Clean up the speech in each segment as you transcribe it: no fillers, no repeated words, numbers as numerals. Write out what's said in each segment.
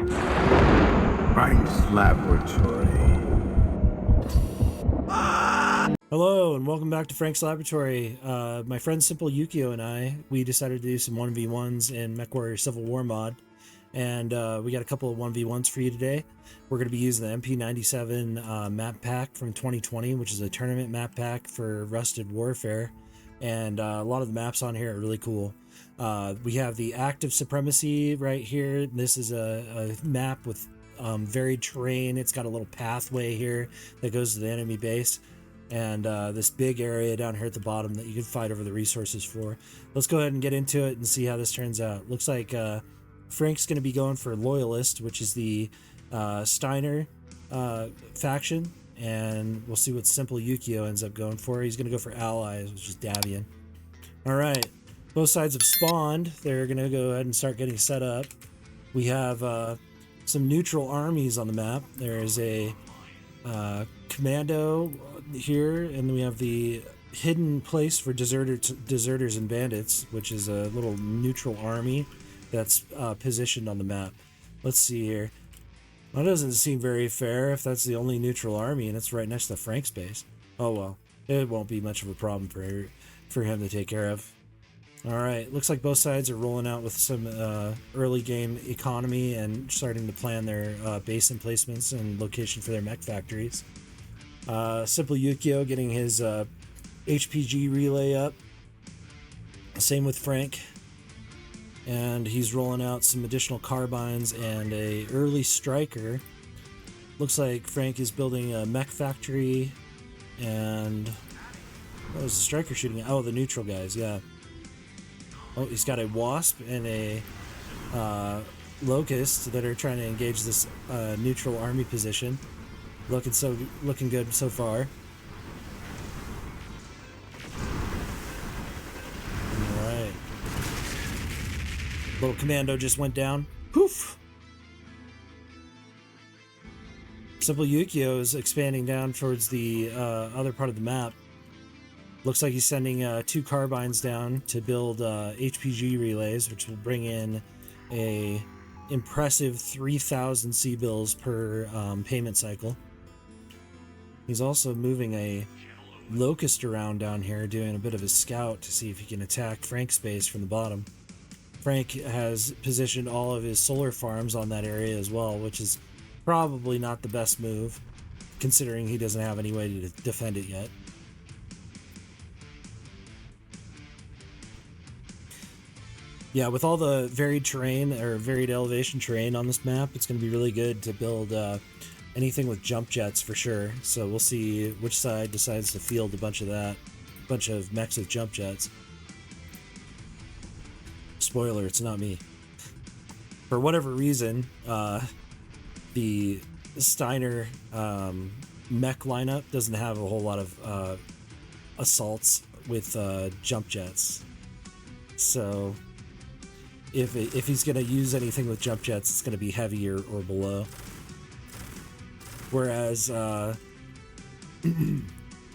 Frank's Laboratory. Hello and welcome back to Frank's Laboratory. My friend Simple Ukyo and we decided to do some 1v1s in Mechwarrior Civil War mod, and we got a couple of 1v1s for you today. We're going to be using the MP97 map pack from 2020, which is a tournament map pack for Rusted Warfare, and a lot of the maps on here are really cool. We have the Active Supremacy right here. This is a map with varied terrain. It's got a little pathway here that goes to the enemy base, and this big area down here at the bottom that you can fight over the resources for. Let's go ahead and get into it and see how this turns out. Looks like Frank's going to be going for Loyalist, which is the Steiner faction, and we'll see what Simple Ukyo ends up going for. He's going to go for Allies, which is Davion. All right, both sides have spawned. They're going to go ahead and start getting set up. We have some neutral armies on the map. There is a commando here, and we have the hidden place for deserters and bandits, which is a little neutral army that's positioned on the map. Let's see here. That doesn't seem very fair if that's the only neutral army and it's right next to Frank's base. Oh well, it won't be much of a problem for him to take care of. Alright, looks like both sides are rolling out with some early game economy and starting to plan their base emplacements and location for their mech factories. Simple Ukyo getting his HPG relay up. Same with Frank. And he's rolling out some additional carbines and a early striker. Looks like Frank is building a mech factory. And what was the striker shooting at? Oh, the neutral guys, yeah. Oh, he's got a Wasp and a Locust that are trying to engage this neutral army position. Looking good so far. All right. Little commando just went down. Poof. Simple Ukyo is expanding down towards the other part of the map. Looks like he's sending 2 carbines down to build HPG relays, which will bring in a impressive 3,000 C-bills per payment cycle. He's also moving a Locust around down here, doing a bit of a scout to see if he can attack Frank's base from the bottom. Frank has positioned all of his solar farms on that area as well, which is probably not the best move, considering he doesn't have any way to defend it yet. Yeah, with all the varied terrain or varied elevation terrain on this map, it's going to be really good to build anything with jump jets for sure. So we'll see which side decides to field a bunch of mechs with jump jets. Spoiler, it's not me. For whatever reason, the Steiner mech lineup doesn't have a whole lot of assaults with jump jets. So if he's going to use anything with jump jets, it's going to be heavier or below. Whereas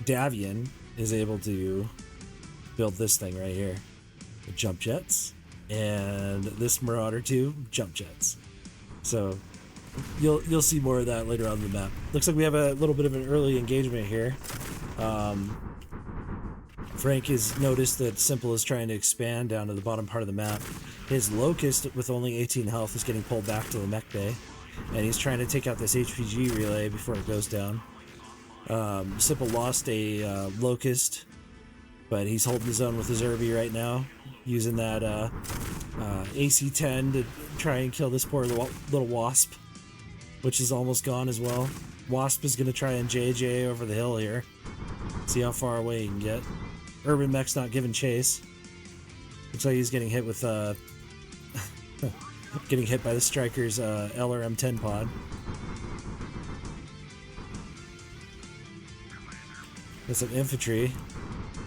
Davion is able to build this thing right here with jump jets, and this Marauder too, jump jets. So you'll see more of that later on in the map. Looks like we have a little bit of an early engagement here. Frank has noticed that Simple is trying to expand down to the bottom part of the map. His Locust with only 18 health is getting pulled back to the mech bay, and he's trying to take out this HPG relay before it goes down. Simple lost a Locust, but he's holding his own with his Irby right now, using that AC-10 to try and kill this poor little Wasp, which is almost gone as well. Wasp is going to try and JJ over the hill here. See how far away he can get. Urban Mech's not giving chase. Looks like he's getting hit with getting hit by the Striker's LRM-10 pod. There's some infantry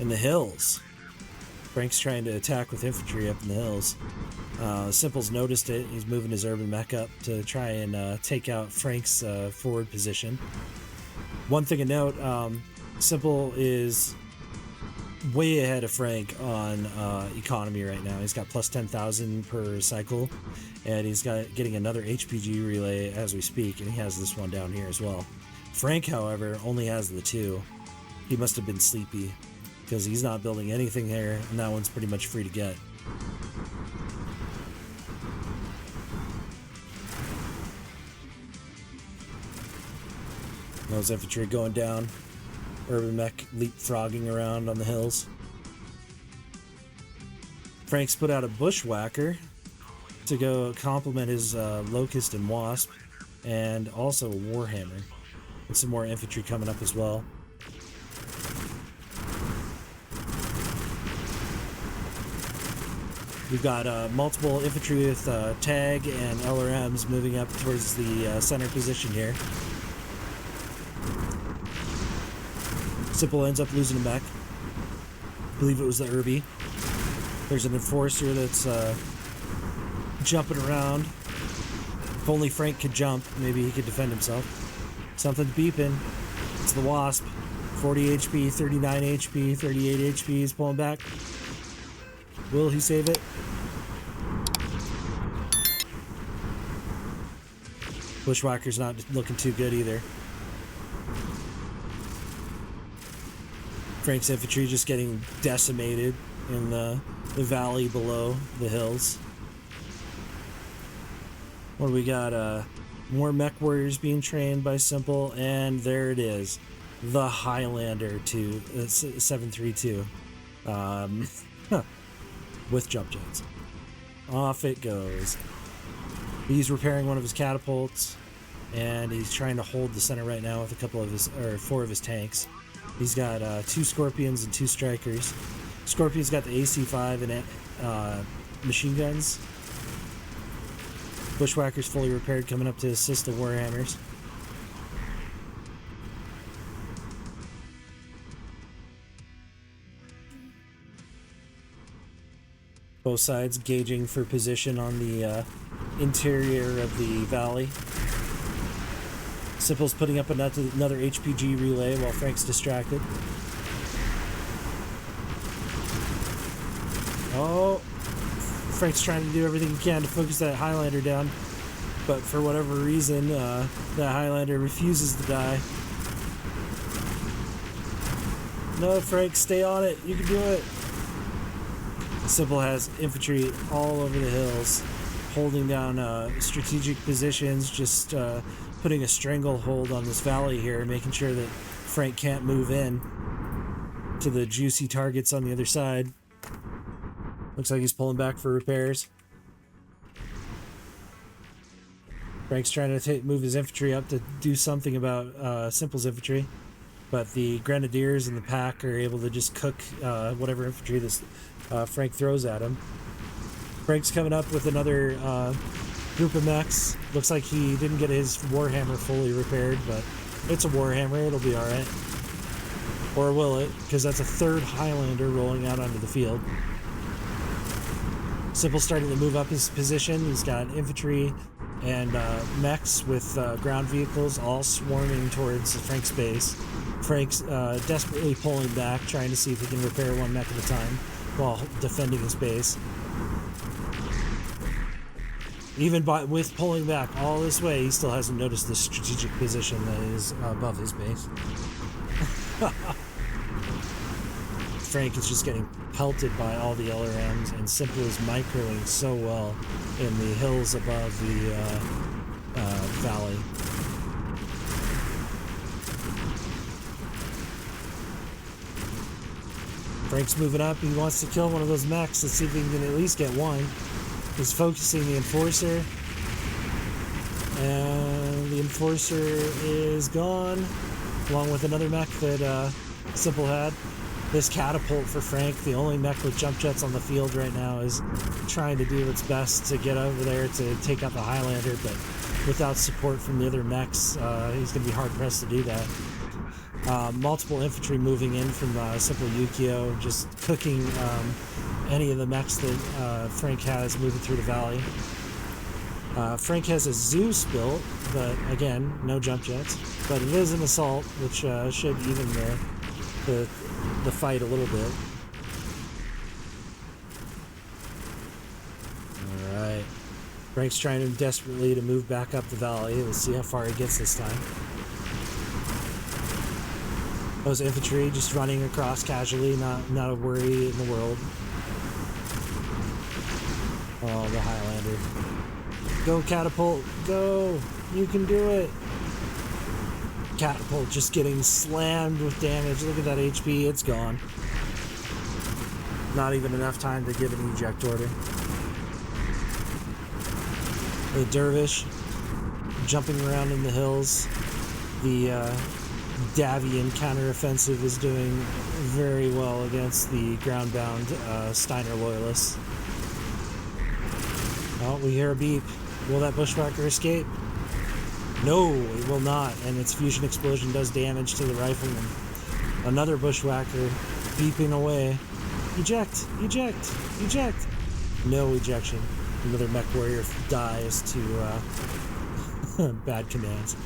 in the hills. Frank's trying to attack with infantry up in the hills. Simple's noticed it. He's moving his urban mech up to try and take out Frank's forward position. One thing to note, Simple is way ahead of Frank on economy right now. He's got plus 10,000 per cycle, and he's getting another HPG relay as we speak, and he has this one down here as well. Frank, however, only has the 2. He must have been sleepy, because he's not building anything here, and that one's pretty much free to get. Those infantry going down. Urban Mech leapfrogging around on the hills. Frank's put out a Bushwhacker to go complement his Locust and Wasp, and also a Warhammer. And some more infantry coming up as well. We've got multiple infantry with TAG and LRMs moving up towards the center position here. Simple ends up losing a mech. I believe it was the Irby. There's an Enforcer that's jumping around. If only Frank could jump, maybe he could defend himself. Something's beeping. It's the Wasp. 40 HP, 39 HP, 38 HP. He's pulling back. Will he save it? Bushwhacker's not looking too good either. Frank's infantry just getting decimated in the valley below the hills. What do we got? More Mechwarriors being trained by Simple, and there it is. The Highlander 732. With jump jets. Off it goes. He's repairing one of his catapults, and he's trying to hold the center right now with a couple of his, or 4 of his tanks. He's got 2 Scorpions and 2 Strikers. Scorpion's got the AC-5 and machine guns. Bushwhacker's fully repaired, coming up to assist the Warhammers. Both sides gauging for position on the interior of the valley. Simple's putting up another HPG relay while Frank's distracted. Oh, Frank's trying to do everything he can to focus that Highlander down, but for whatever reason, that Highlander refuses to die. No, Frank, stay on it. You can do it. Simple has infantry all over the hills, holding down strategic positions, just putting a stranglehold on this valley here, making sure that Frank can't move in to the juicy targets on the other side. Looks like he's pulling back for repairs. Frank's trying to move his infantry up to do something about Simple's infantry, but the Grenadiers in the pack are able to just cook whatever infantry this Frank throws at him. Frank's coming up with another group of mechs. Looks like he didn't get his Warhammer fully repaired, but it's a Warhammer. It'll be alright. Or will it? Because that's a 3rd Highlander rolling out onto the field. Simple's starting to move up his position. He's got infantry and mechs with ground vehicles all swarming towards Frank's base. Frank's desperately pulling back, trying to see if he can repair one mech at a time while defending his base. Even with pulling back all this way, he still hasn't noticed the strategic position that is above his base. Frank is just getting pelted by all the LRMs, and Simple is microing so well in the hills above the valley. Frank's moving up. He wants to kill one of those mechs. Let's see if he can at least get one. He's focusing the Enforcer, and the Enforcer is gone, along with another mech that Simple had. This catapult for Frank, the only mech with jump jets on the field right now, is trying to do its best to get over there to take out the Highlander, but without support from the other mechs, he's going to be hard-pressed to do that. Multiple infantry moving in from Simple Ukyo, just cooking any of the mechs that Frank has moving through the valley. Frank has a Zeus built, but again, no jump jets. But it is an assault, which should even the the fight a little bit. All right. Frank's trying desperately to move back up the valley. Let's see how far he gets this time. Those infantry just running across casually, not a worry in the world. Oh, the Highlander. Go, Catapult, go! You can do it! Catapult just getting slammed with damage. Look at that HP, it's gone. Not even enough time to give an eject order. The Dervish jumping around in the hills. The Davion counteroffensive is doing very well against the ground-bound Steiner loyalists. Oh, we hear a beep. Will that bushwhacker escape? No, it will not, and its fusion explosion does damage to the rifleman. Another bushwhacker beeping away. Eject! Eject! Eject! No ejection. Another Mechwarrior dies to bad commands.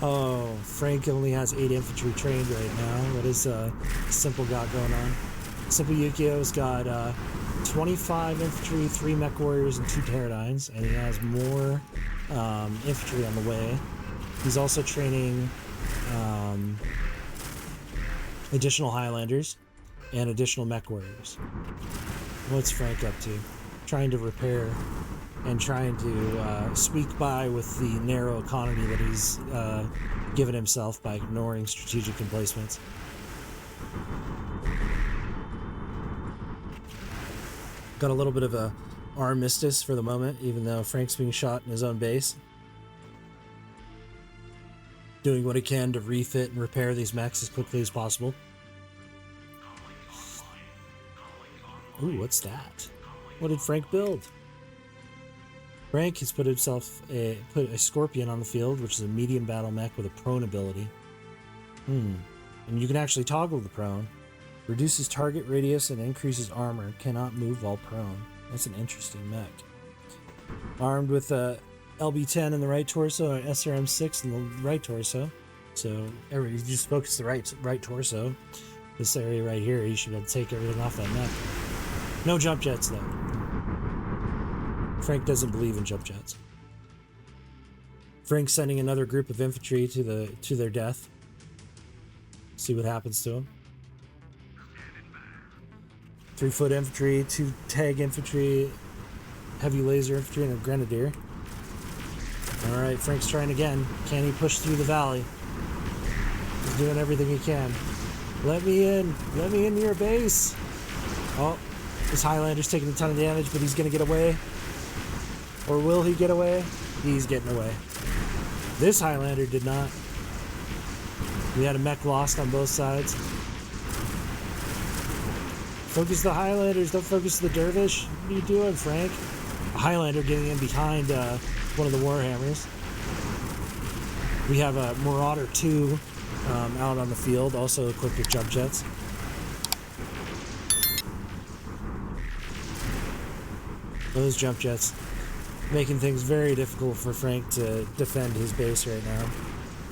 Oh, Frank only has 8 infantry trained right now. What is Simple got going on? Simple Ukyo's got 25 infantry, 3 Mechwarriors, and 2 Pterodynes, and he has more infantry on the way. He's also training additional Highlanders and additional Mechwarriors. What's Frank up to? Trying to repair and trying to squeak by with the narrow economy that he's given himself by ignoring strategic emplacements. Got a little bit of a armistice for the moment, even though Frank's being shot in his own base. Doing what he can to refit and repair these mechs as quickly as possible. Ooh, what's that? What did Frank build? Frank has put a Scorpion on the field, which is a medium battle mech with a prone ability. And you can actually toggle the prone. Reduces target radius and increases armor. Cannot move while prone. That's an interesting mech. Armed with a LB-10 in the right torso and SRM-6 in the right torso. So everybody just focus the right torso. This area right here, you should be able to take everything off that mech. No jump jets though. Frank doesn't believe in jump jets. Frank's sending another group of infantry to their death. See what happens to them. 3-foot infantry, 2 tag infantry, heavy laser infantry, and a grenadier. Alright, Frank's trying again. Can he push through the valley? He's doing everything he can. Let me in! Let me into your base! Oh, this Highlander's taking a ton of damage, but he's gonna get away. Or will he get away? He's getting away. This Highlander did not. We had a mech lost on both sides. Focus the Highlanders, don't focus the Dervish. What are you doing, Frank? A Highlander getting in behind one of the Warhammers. We have a Marauder 2 out on the field, also equipped with jump jets. Those jump jets making things very difficult for Frank to defend his base right now.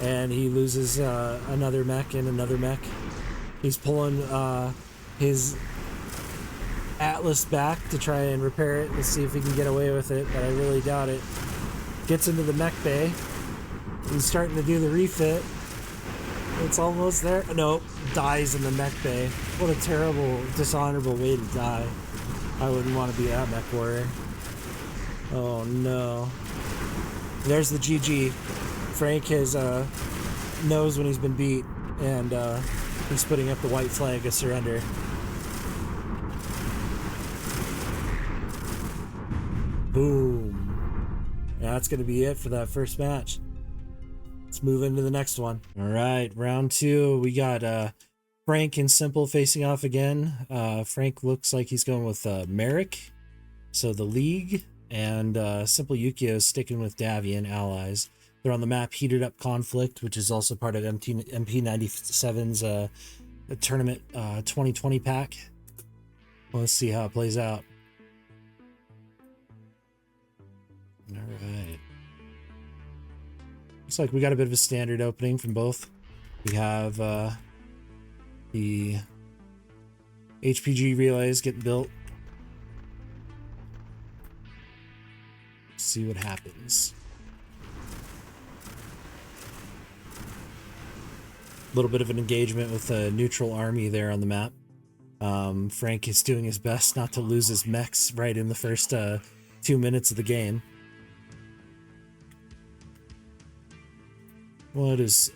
And he loses another mech and another mech. He's pulling his Atlas back to try and repair it. Let's see if he can get away with it, but I really doubt it. Gets into the mech bay. He's starting to do the refit. It's almost there. Nope, dies in the mech bay. What a terrible, dishonorable way to die. I wouldn't want to be that mech warrior. Oh no. There's the GG. Frank knows when he's been beat, and he's putting up the white flag of surrender. Boom. That's going to be it for that first match. Let's move into the next one. All right, round 2. We got Frank and Simple facing off again. Frank looks like he's going with Merrick, so the League, and Simple Ukyo is sticking with Davion allies. They're on the map Heated Up Conflict, which is also part of MP97's tournament 2020 pack. Well, let's see how it plays out. All right. Looks like we got a bit of a standard opening from both. We have the HPG relays getting built. See what happens. A little bit of an engagement with a neutral army there on the map. Frank is doing his best not to lose his mechs right in the first 2 minutes of the game. What is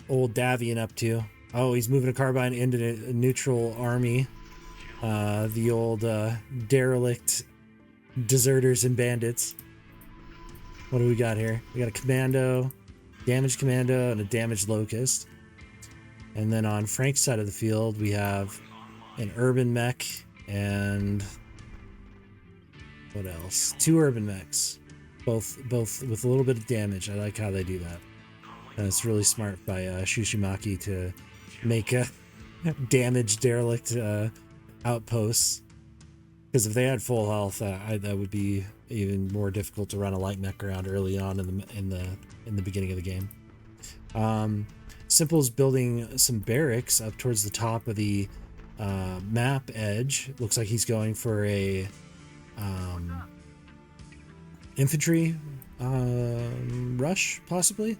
old Davion up to? Oh, he's moving a carbine into a neutral army. The old derelict deserters and bandits. What do we got here? We got a commando, damaged commando, and a damaged locust. And then on Frank's side of the field, we have an urban mech and what else? 2 urban mechs, both with a little bit of damage. I like how they do that. And it's really smart by Shushimaki to make a damaged derelict outposts. Because if they had full health, that would be even more difficult to run a light mech around early on in the beginning of the game. Simple's building some barracks up towards the top of the map edge. Looks like he's going for a infantry rush, possibly.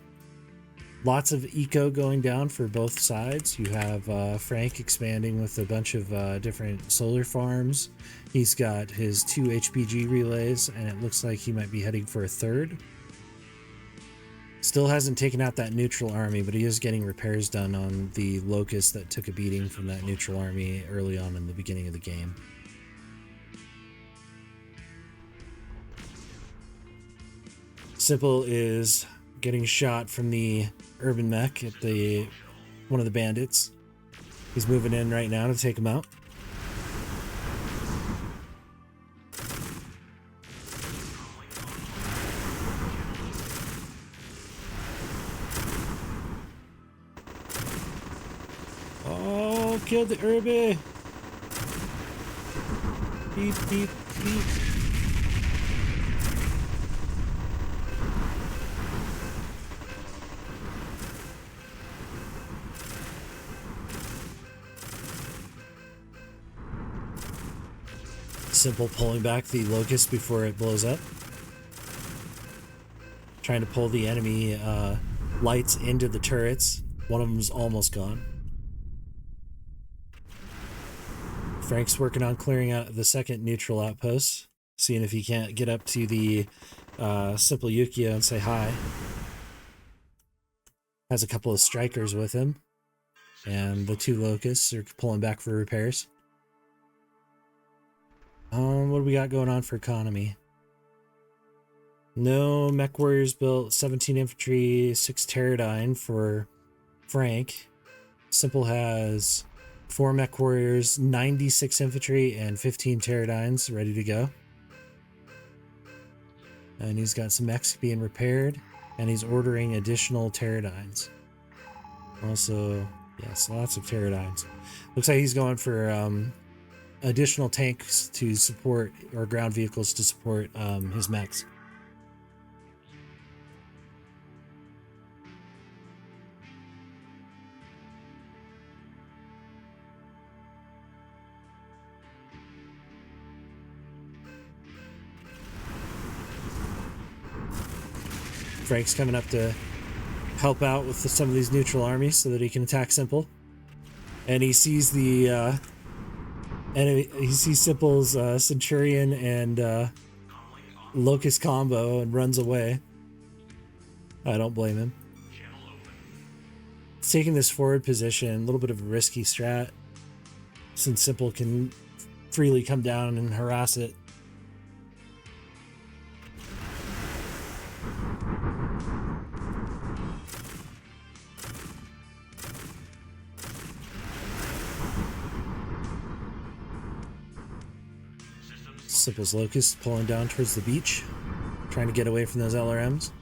Lots of eco going down for both sides. You have Frank expanding with a bunch of different solar farms. He's got his 2 HPG relays, and it looks like he might be heading for a 3rd. Still hasn't taken out that neutral army, but he is getting repairs done on the locust that took a beating from that neutral army early on in the beginning of the game. Simple is getting shot from the urban mech at one of the bandits. He's moving in right now to take him out. Oh, killed the Urbi. Beep, beep, beep. Simple pulling back the locust before it blows up. Trying to pull the enemy lights into the turrets. One of them's almost gone. Frank's working on clearing out the second neutral outpost, seeing if he can't get up to the Simple Ukyo and say hi. Has a couple of strikers with him, and the 2 locusts are pulling back for repairs. What do we got going on for economy? No Mechwarriors built, 17 infantry, 6 Pterodyne for Frank. Simple has 4 Mechwarriors, 96 infantry, and 15 Pterodynes ready to go. And he's got some mechs being repaired, and he's ordering additional Pterodynes. Also, yes, lots of Pterodynes. Looks like he's going for additional tanks to support, or ground vehicles to support his mechs. Frank's coming up to help out with some of these neutral armies so that he can attack Simple. And he sees the enemy. He sees Simple's Centurion and Locust combo and runs away. I don't blame him. He's taking this forward position, a little bit of a risky strat, since Simple can freely come down and harass it. Simple's Locust pulling down towards the beach, trying to get away from those LRMs,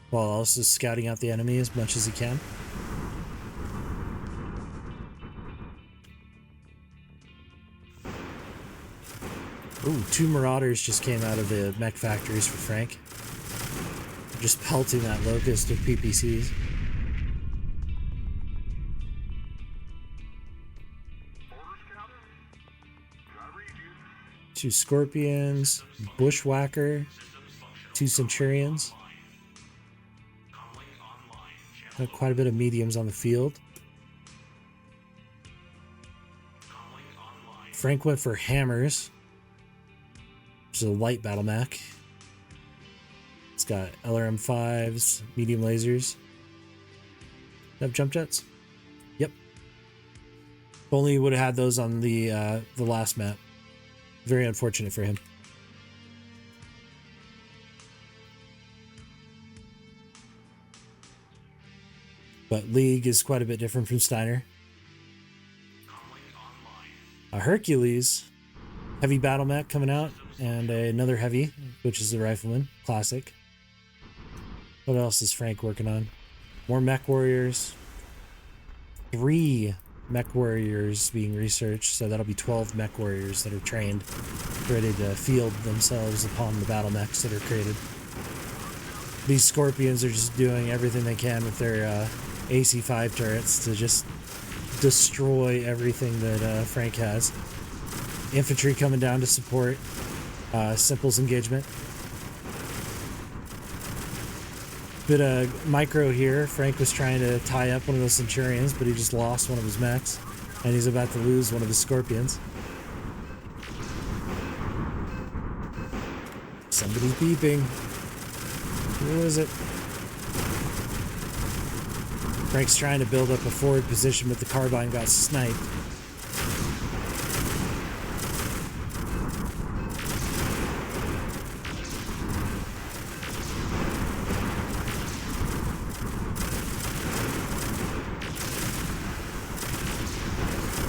while also scouting out the enemy as much as he can. Ooh, 2 Marauders just came out of the mech factories for Frank. Just pelting that Locust with PPCs. 2 Scorpions, Bushwhacker, 2 Centurions. Got quite a bit of mediums on the field. Frank went for hammers, which is a light battle mech. It's got LRM-5s, medium lasers. Have jump jets? Yep. If only he would have had those on the last map. Very unfortunate for him. But League is quite a bit different from Steiner. A Hercules, heavy battle mech coming out, and another heavy, which is the Rifleman, classic. What else is Frank working on? More Mechwarriors. 3 Mechwarriors being researched, so that'll be 12 Mechwarriors that are trained, ready to field themselves upon the battle mechs that are created. These Scorpions are just doing everything they can with their AC-5 turrets to just destroy everything that Frank has. Infantry coming down to support Simple's engagement. Bit of micro here. Frank was trying to tie up one of those Centurions, but he just lost one of his mechs, and he's about to lose one of his Scorpions. Somebody's beeping. Who is it? Frank's trying to build up a forward position, but the carbine got sniped.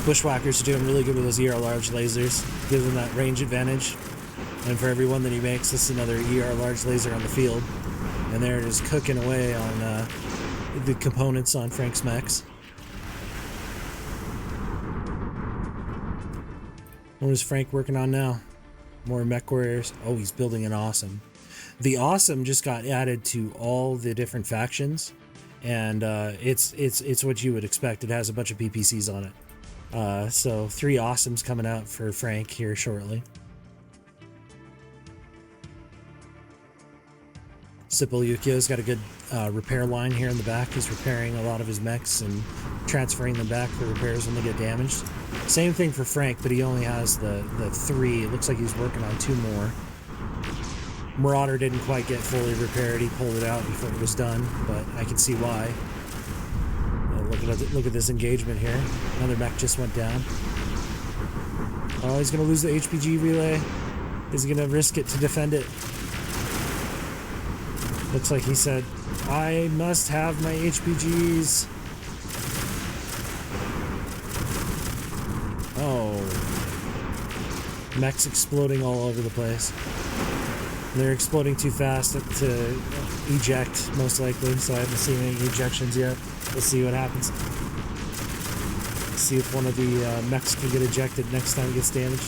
Bushwhackers are doing really good with those ER large lasers, gives them that range advantage. And for every one that he makes, this is another ER large laser on the field. And there it is, cooking away on the components on Frank's mechs. What is Frank working on now? More Mechwarriors. Oh, he's building an Awesome. The Awesome just got added to all the different factions, and it's what you would expect. It has a bunch of PPCs on it. So 3 Awesomes coming out for Frank here shortly. Simple Ukyo's got a good repair line here in the back. He's repairing a lot of his mechs and transferring them back for repairs when they get damaged. Same thing for Frank, but he only has the 3. It looks like he's working on 2 more. Marauder didn't quite get fully repaired. He pulled it out before it was done, but I can see why. Look at this engagement here. Another mech just went down. Oh, he's going to lose the HPG relay. Is he going to risk it to defend it? Looks like he said, I must have my HPGs. Oh. Mechs exploding all over the place. They're exploding too fast to eject, most likely, so I haven't seen any ejections yet. Let's see what happens. See if one of the mechs can get ejected next time it gets damaged.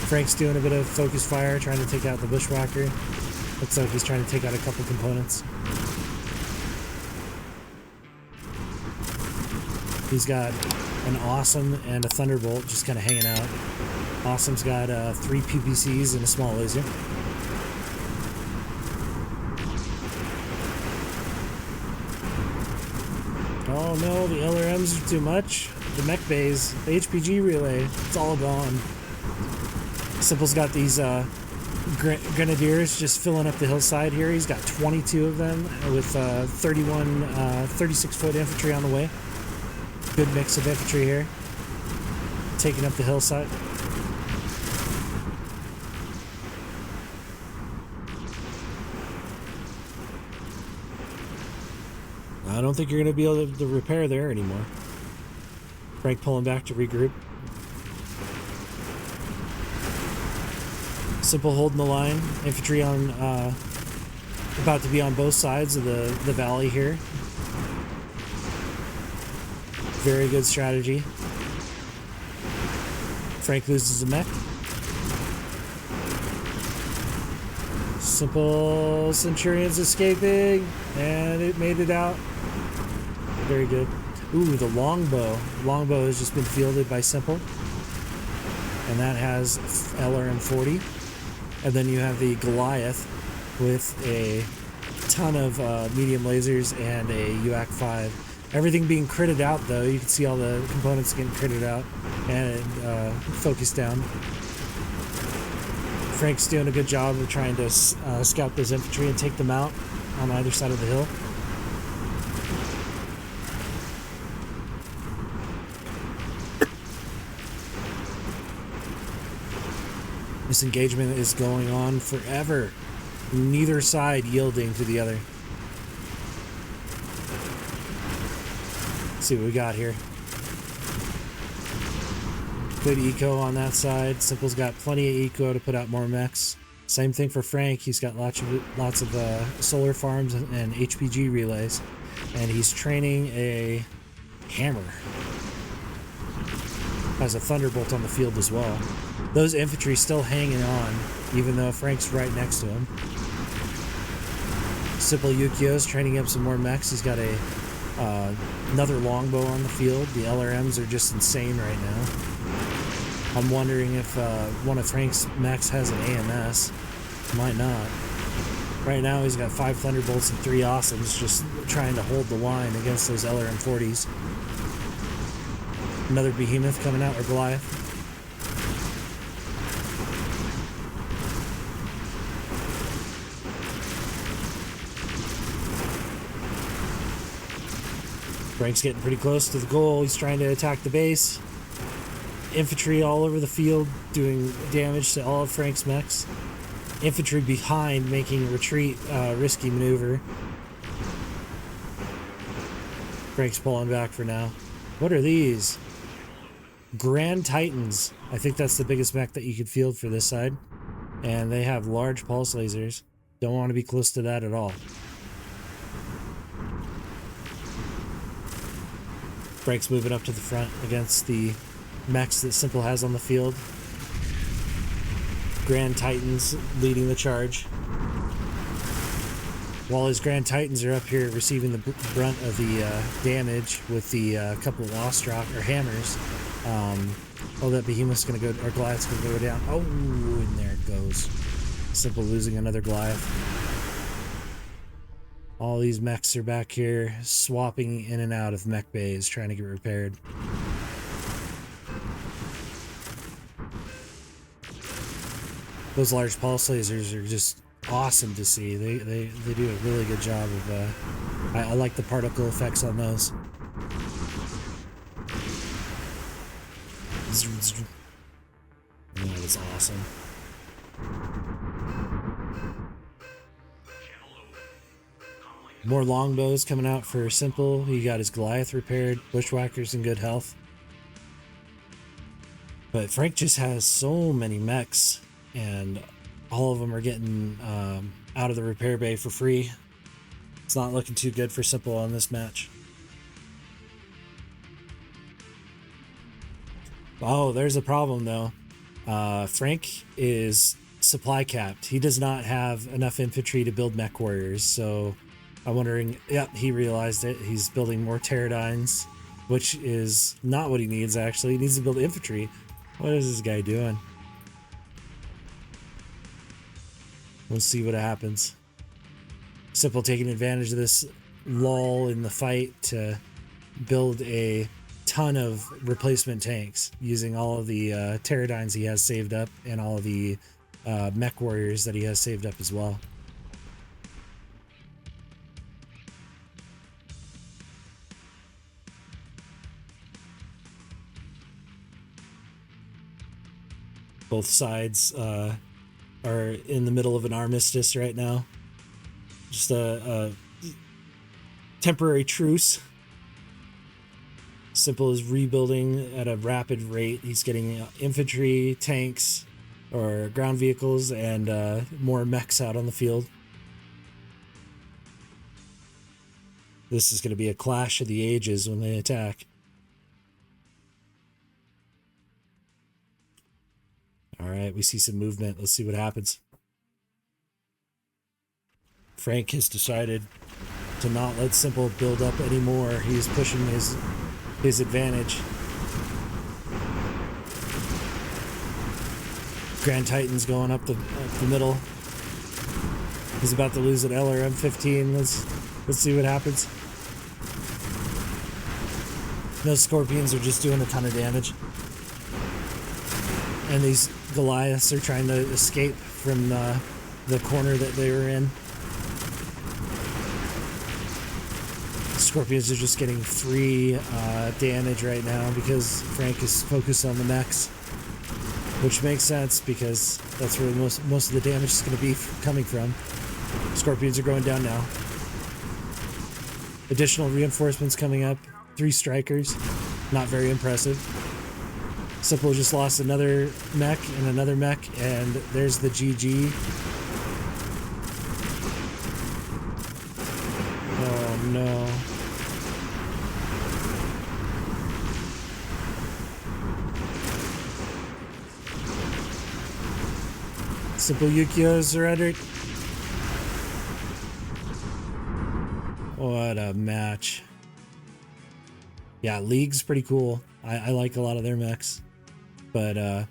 Frank's doing a bit of focus fire, trying to take out the Bushwhacker. Looks like he's trying to take out a couple components. He's got an Awesome and a Thunderbolt just kind of hanging out. Awesome's got 3 PPCs and a small laser. Oh no, the LRMs are too much. The mech bays, the HPG relay, it's all gone. Simple's got these Grenadiers just filling up the hillside here. He's got 22 of them with 36-foot infantry on the way. Good mix of infantry here. Taking up the hillside. I don't think you're going to be able to repair there anymore. Frank pulling back to regroup. Simple holding the line. Infantry on, about to be on both sides of the valley here. Very good strategy. Frank loses a mech. Simple Centurion's escaping, and it made it out. Very good. Ooh, the longbow. Longbow has just been fielded by Simple. and that has LRM-40. And then you have the Goliath with a ton of medium lasers and a UAC-5. Everything being critted out, though. You can see all the components getting critted out and focused down. Frank's doing a good job of trying to scout those infantry and take them out on either side of the hill. This engagement is going on forever. Neither side yielding to the other. Let's see what we got here. Good eco on that side. Simple's got plenty of eco to put out more mechs. Same thing for Frank. He's got lots of solar farms and HPG relays, and he's training a hammer. Has a thunderbolt on the field as well. Those infantry still hanging on, even though Frank's right next to him. Simple Ukyo's training up some more mechs. He's got another longbow on the field. The LRMs are just insane right now. I'm wondering if one of Frank's mechs has an AMS. Might not. Right now he's got 5 Thunderbolts and 3 Awesomes, just trying to hold the line against those LRM-40s. Another Behemoth coming out, or Goliath. Frank's getting pretty close to the goal. He's trying to attack the base. Infantry all over the field doing damage to all of Frank's mechs. Infantry behind making a retreat risky maneuver. Frank's pulling back for now. What are these? Grand Titans. I think that's the biggest mech that you could field for this side. And they have large pulse lasers. Don't want to be close to that at all. Frank's moving up to the front against the mechs that Simple has on the field. Grand Titans leading the charge. While his Grand Titans are up here receiving the brunt of the damage with the couple of Ostrock or hammers. Oh, that Behemoth's gonna go, or Goliath's gonna go down. Oh, and there it goes. Simple losing another Goliath. All these mechs are back here swapping in and out of mech bays trying to get repaired. Those large pulse lasers are just awesome to see. They do a really good job of I like the particle effects on those. That is awesome. More longbows coming out for Simple. He got his Goliath repaired. Bushwhackers in good health. But Frank just has so many mechs, and all of them are getting out of the repair bay for free. It's not looking too good for Simple on this match. Oh, there's a problem though. Frank is supply capped. He does not have enough infantry to build Mechwarriors, so I'm wondering, yep, he realized it. He's building more Pterodynes, which is not what he needs actually. He needs to build infantry. What is this guy doing? We'll see what happens. Simple taking advantage of this lull in the fight to build a ton of replacement tanks using all of the Pterodynes he has saved up and all of the Mechwarriors that he has saved up as well. Both sides are in the middle of an armistice right now. Just a temporary truce. Simple is rebuilding at a rapid rate. He's getting infantry, tanks, or ground vehicles, and more mechs out on the field. This is going to be a clash of the ages when they attack. All right, we see some movement. Let's see what happens. Frank has decided to not let Simple build up anymore. He's pushing his advantage. Grand Titan's going up the middle. He's about to lose an LRM 15. Let's see what happens. Those Scorpions are just doing a ton of damage. And these Goliaths are trying to escape from the corner that they were in. Scorpions are just getting free damage right now because Frank is focused on the mechs. Which makes sense because that's where most of the damage is going to be coming from. Scorpions are going down now. Additional reinforcements coming up. 3 strikers. Not very impressive. Simple just lost another mech and another mech, and there's the GG. Oh no. Simple Ukyo surrendered. What a match. Yeah, League's pretty cool. I like a lot of their mechs. But I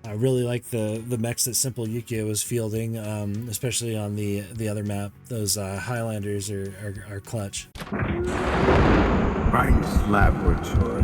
really like the mechs that Simple Ukyo was fielding, especially on the other map. Those Highlanders are clutch. Frank's Laboratory.